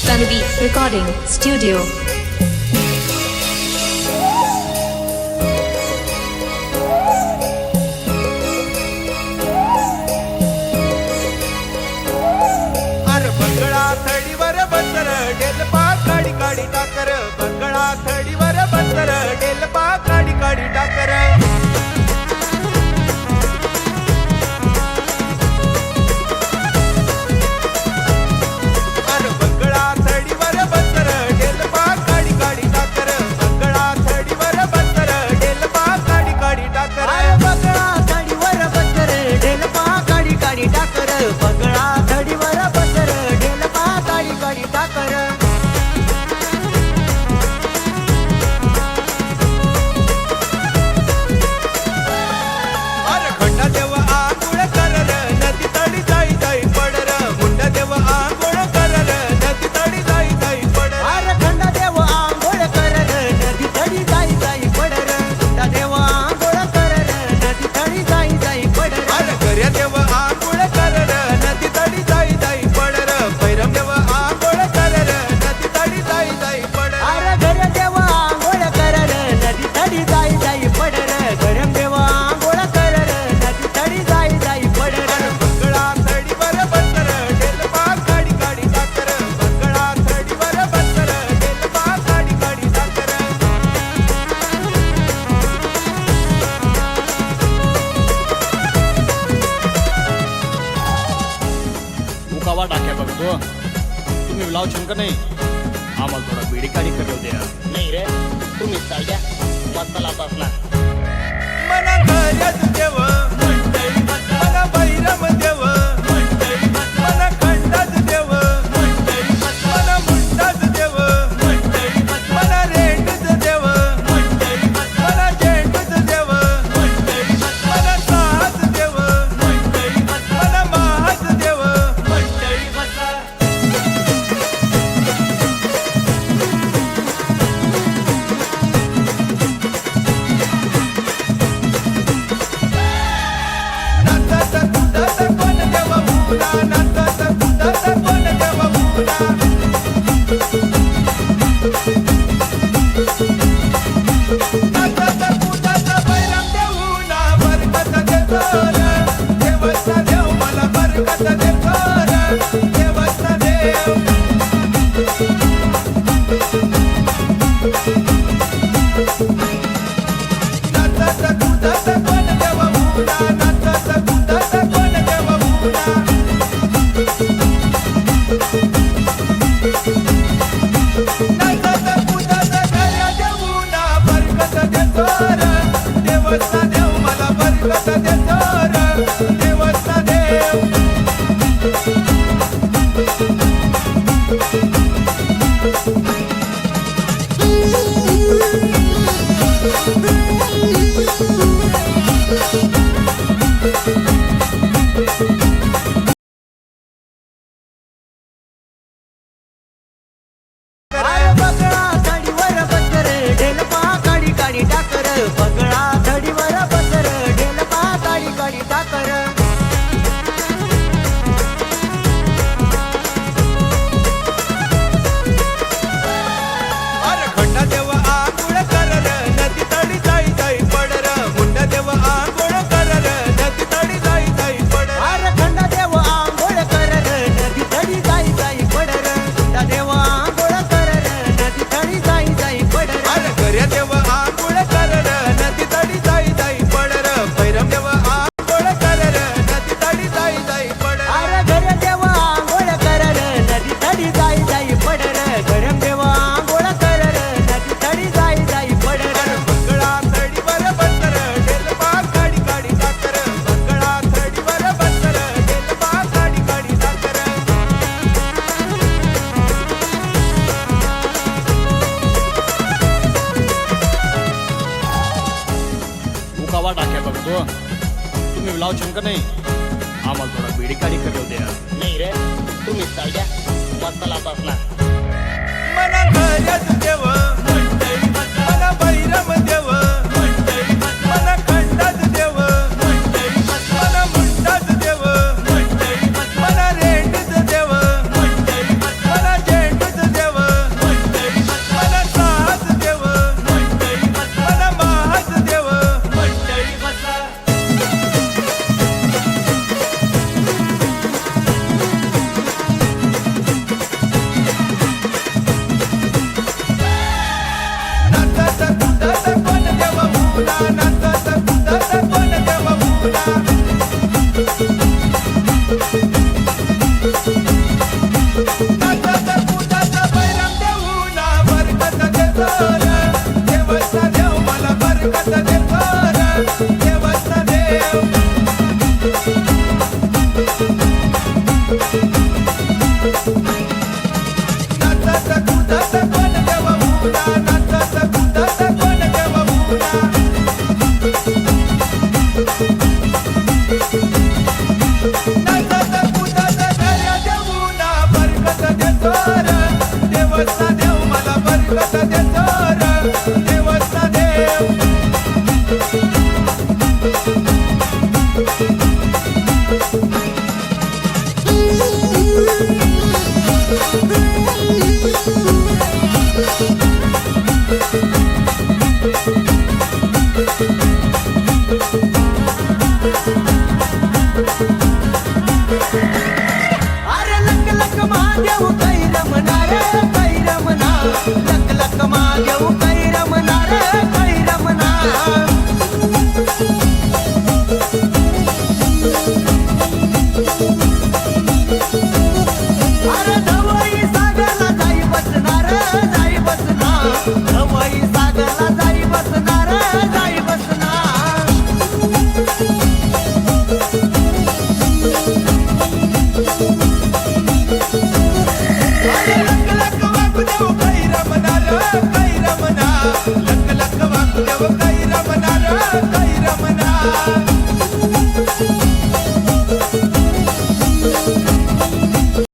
Sanvi Recording Studio. अरे बंगळा थडीवर बसर डेलपा काडी काडी टाकर बंगळा थडीवर बसर डेलपा काडी काडी टाकर अरे बंगळा थडीवर बसर डेलपा काडी काडी टाकर बंगळा थडीवर बसर डेलपा काडी काडी टाकर बगळा थडीवर बसर ढेलपा काडी काडी टाकर बगळा थडीवर बसर ढेलपा काडी काडी टाकर अरे खंडा देव आंघोळ करर नदी तडी जाई जाई पडर मुंडा देव आंघोळ करर नदी तडी जाई जाई पडर अरे खंडा देव आंघोळ करर नदी थडी जाई जाई पडर खंडा देव आंघोळ करर नदी थडी जाई जाई पडर अरे गर्या देव आंघोळ करर नदी तडी जाई जाई पडर भैरम देव आंघोळ करर नदी तडी जाई जाई पडर अरे घर देव आंघोळ करर नदी थडी जाई जाई पडर गरम देव आंघोळ करर नदी थडी जाई जाई पडर अरे बंगळा थडीवर बसर डेलपा काडी काडी टाकर बंगळा थडीवर बसर डेलपा काडी काडी टाकर मुकावा टाक्या बघतो तुम्ही लावशील का नाही आम्हाला थोडा बिडी काढी करू द्या. नाही रे तुम्ही चालत्या मस्त लावतात ना मना गरज देव मंडळी मना बैरम देव मंडळी मना खंडाज देव मंडळी मना मुंडाज देव मंडळी मना रेंडज देव मंडळी मना झेंडूज देव मंडळी मना साज देव मंडळी मना महाज देव मंडळी नाचाचा कुदाचा कोण देव मुला नाचाचा कुदाचा कोण देव मुला नाचाचा कुदाचा बैरम देऊना बरकत देतो रे देवचा देव मला बरकत देतो रे देवचा देव नाचाचा कुदाचा कोण देव मुला नाचाचा कुदाचा कोण देव मुला नाचाचा कुदाचा गऱ्या देऊना बरकत देतो रे देवचा देव मला बरकत देतो रे देवचा देव अरे बगळा थडीवर बसर ढेलपा काडी काडी टाकर बगळा थडीवर बसर ढेलपा काडी काडी टाकर अरे खंडा देव आंघोळ करर नदी तडी जाई जाई पडर मुंडा देव आंघोळ करर नदी तडी जाई जाई पडर अरे खंडा देव आंघोळ करर नदी थडी जाई जाई पडर खंडा देव आंघोळ करर नदी थडी जाई जाई पडर अरे गर्या देव आंघोळ करर नदी तडी जाई जाई पडर भैरम देव आंघोळ करर नदी तडी जाई जाई पडर अरे घर देव आंघोळ करर नदी थडी जाई जाई पडर गरम देव आंघोळ करर नदी थडी जाई जाई पडर अरे बंगळा थडीवर बसर डेलपा काडी काडी टाकर बंगळा थडीवर बसर डेलपा काडी काडी टाकर मुकावा टाक्या बघतो तुम्ही लावशील का नाही आम्हाला थोडा बिडी काढी करू द्या. नाही रे तुम्ही चालत्या मस्त लावतात ना मना गरज देव मंडळी मना बैरम देव मंडळी मना खंडाज देव मंडळी मना मुंडाज देव मंडळी मना रेंडज देव मंडळी मना झेंडूज नाचत कुदत कोण देव उडा नाचत कुदत कोण देव उडा नाचत कुदत धर्या देऊना बरकत देतो र देवचा देव मला बरकत देतो र देवचा देव अरे लक लक महादेव कै रमना रे कै रमना लक लक महादेव